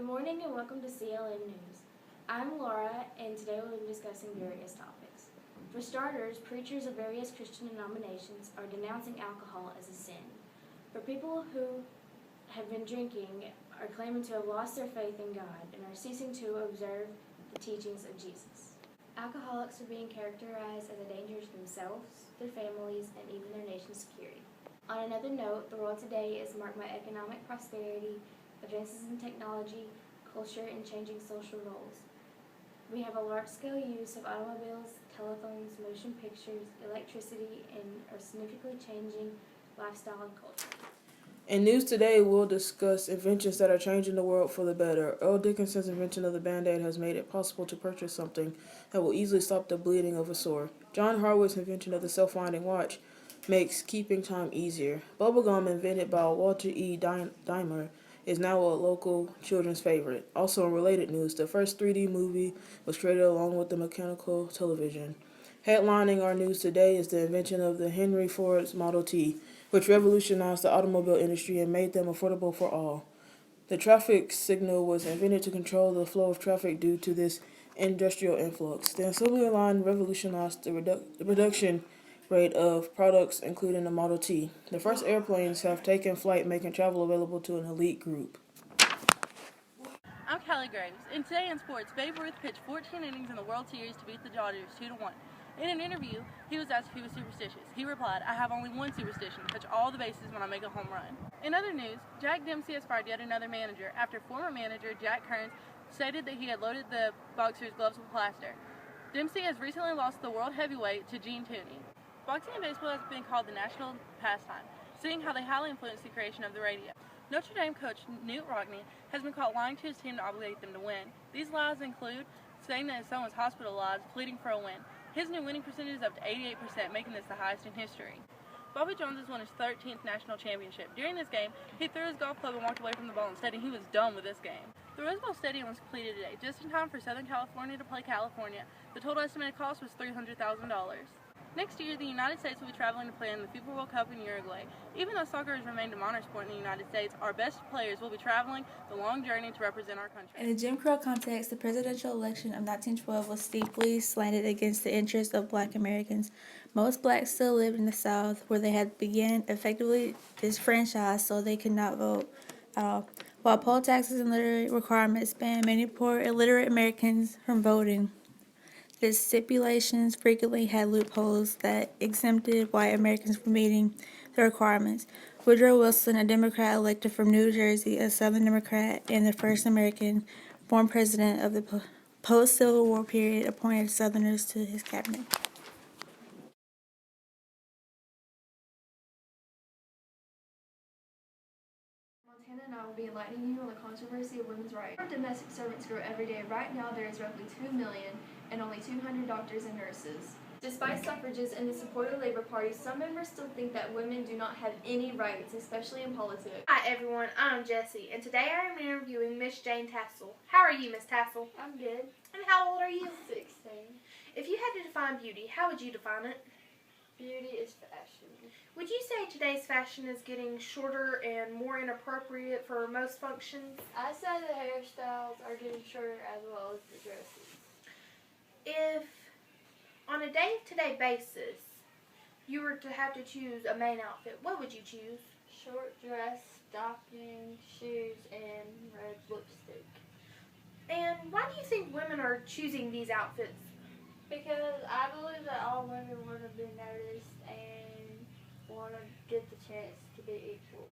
Good morning and welcome to CLN News. I'm Laura and today we'll be discussing various topics. For starters, preachers of various Christian denominations are denouncing alcohol as a sin. For people who have been drinking are claiming to have lost their faith in God and are ceasing to observe the teachings of Jesus. Alcoholics are being characterized as a danger to themselves, their families, and even their nation's security. On another note, the world today is marked by economic prosperity, advances in technology, culture, and changing social roles. We have a large-scale use of automobiles, telephones, motion pictures, electricity, and are significantly changing lifestyle and culture. In news today, we'll discuss inventions that are changing the world for the better. Earl Dickinson's invention of the Band-Aid has made it possible to purchase something that will easily stop the bleeding of a sore. John Harwood's invention of the self-winding watch makes keeping time easier. Bubblegum, invented by Walter E. Dimer, is now a local children's favorite. Also in related news, the first 3D movie was created along with the mechanical television. Headlining our news today is the invention of the Henry Ford's Model T, which revolutionized the automobile industry and made them affordable for all. The traffic signal was invented to control the flow of traffic due to this industrial influx. The assembly line revolutionized the production rate of products, including the Model T. The first airplanes have taken flight, making travel available to an elite group. I'm Callie Graves, and today in sports, Babe Ruth pitched 14 innings in the World Series to beat the Dodgers 2-1. In an interview, he was asked if he was superstitious. He replied, "I have only one superstition, touch all the bases when I make a home run." In other news, Jack Dempsey has fired yet another manager after former manager Jack Kearns stated that he had loaded the boxer's gloves with plaster. Dempsey has recently lost the world heavyweight to Gene Tooney. Boxing and baseball has been called the national pastime, seeing how they highly influenced the creation of the radio. Notre Dame coach Newt Rockne has been caught lying to his team to obligate them to win. These lies include saying that someone's hospitalized, pleading for a win. His new winning percentage is up to 88%, making this the highest in history. Bobby Jones has won his 13th national championship. During this game, he threw his golf club and walked away from the ball and stating he was done with this game. The Rose Bowl Stadium was completed today, just in time for Southern California to play California. The total estimated cost was $300,000. Next year, the United States will be traveling to play in the FIFA World Cup in Uruguay. Even though soccer has remained a minor sport in the United States, our best players will be traveling the long journey to represent our country. In the Jim Crow context, the presidential election of 1912 was steeply slanted against the interests of Black Americans. Most blacks still lived in the South, where they had begun effectively disfranchised, so they could not vote at all. While poll taxes and literary requirements banned many poor, illiterate Americans from voting, the stipulations frequently had loopholes that exempted white Americans from meeting the requirements. Woodrow Wilson, a Democrat elected from New Jersey, a Southern Democrat, and the first American former president of the post-Civil War period, appointed Southerners to his cabinet. Montana and I will be enlightening you on the controversy of women's rights. Domestic servants grow every day. Right now there is roughly 2 million and only 200 doctors and nurses. Despite suffrages and the support of the Labor Party, some members still think that women do not have any rights, especially in politics. Hi everyone, I'm Jessie, and today I am interviewing Miss Jane Tassel. How are you, Miss Tassel? I'm good. And how old are you? 16. If you had to define beauty, how would you define it? Beauty is fashion. Would you say today's fashion is getting shorter and more inappropriate for most functions? I say the hairstyles are getting shorter as well as the dresses. If, on a day-to-day basis, you were to have to choose a main outfit, what would you choose? Short dress, stocking, shoes, and red lipstick. And why do you think women are choosing these outfits? Because I believe that all women want to be noticed and want to get the chance to be equal.